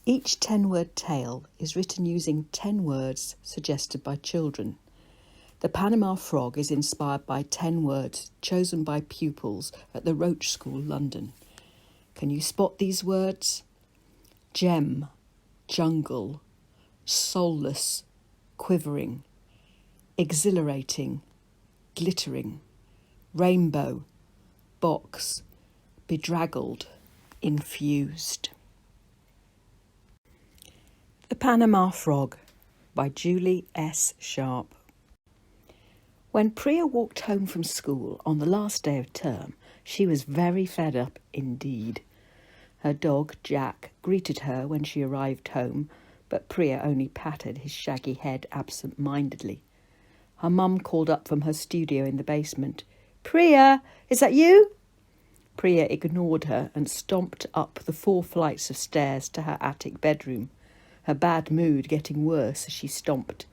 Each 10-word tale is written using 10 words suggested by children. The Panama Frog is inspired by 10 words chosen by pupils at the Roach School, London. Can you spot these words? Gem, jungle, soulless, quivering, exhilarating, glittering, rainbow, box, bedraggled, infused. The Panama Frog by Julie S. Sharp. When Priya walked home from school on the last day of term, she was very fed up indeed. Her dog, Jack, greeted her when she arrived home, but Priya only patted his shaggy head absent-mindedly. Her mum called up from her studio in the basement. "Priya, is that you?" Priya ignored her and stomped up the 4 flights of stairs to her attic bedroom, her bad mood getting worse as she stomped.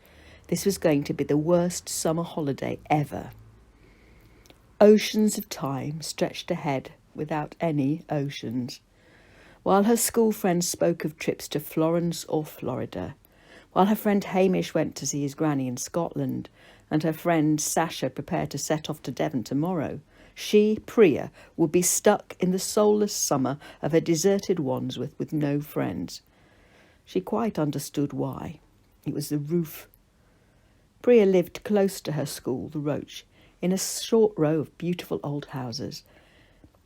This was going to be the worst summer holiday ever. Oceans of time stretched ahead without any oceans. While her school friends spoke of trips to Florence or Florida, while her friend Hamish went to see his granny in Scotland, and her friend Sasha prepared to set off to Devon tomorrow, she, Priya, would be stuck in the soulless summer of a deserted Wandsworth with no friends. She quite understood why. It was the roof. Priya lived close to her school, the Roach, in a short row of beautiful old houses.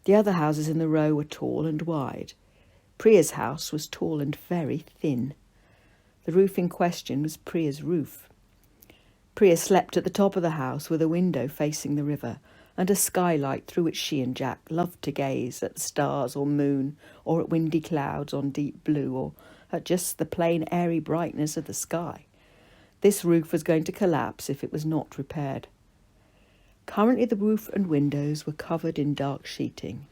The other houses in the row were tall and wide. Priya's house was tall and very thin. The roof in question was Priya's roof. Priya slept at the top of the house with a window facing the river and a skylight through which she and Jack loved to gaze at the stars or moon, or at windy clouds on deep blue, or at just the plain airy brightness of the sky. This roof was going to collapse if it was not repaired. Currently the roof and windows were covered in dark sheeting.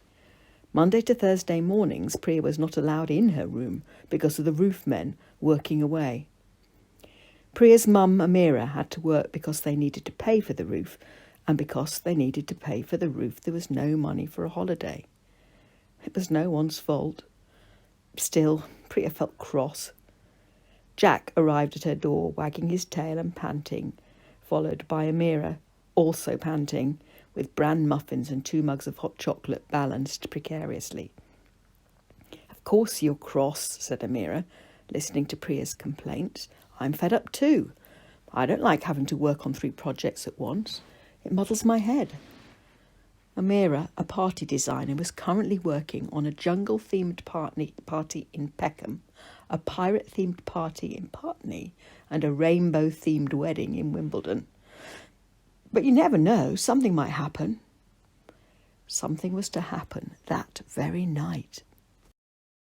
Monday to Thursday mornings Priya was not allowed in her room because of the roofmen working away. Priya's mum Amira had to work because they needed to pay for the roof, and because they needed to pay for the roof there was no money for a holiday. It was no one's fault. Still, Priya felt cross. Jack arrived at her door, wagging his tail and panting, followed by Amira, also panting, with bran muffins and 2 mugs of hot chocolate balanced precariously. "Of course you're cross," said Amira, listening to Priya's complaints. "I'm fed up too. I don't like having to work on 3 projects at once. It muddles my head." Amira, a party designer, was currently working on a jungle-themed party in Peckham, a pirate-themed party in Putney, and a rainbow-themed wedding in Wimbledon. But you never know, something might happen. Something was to happen that very night.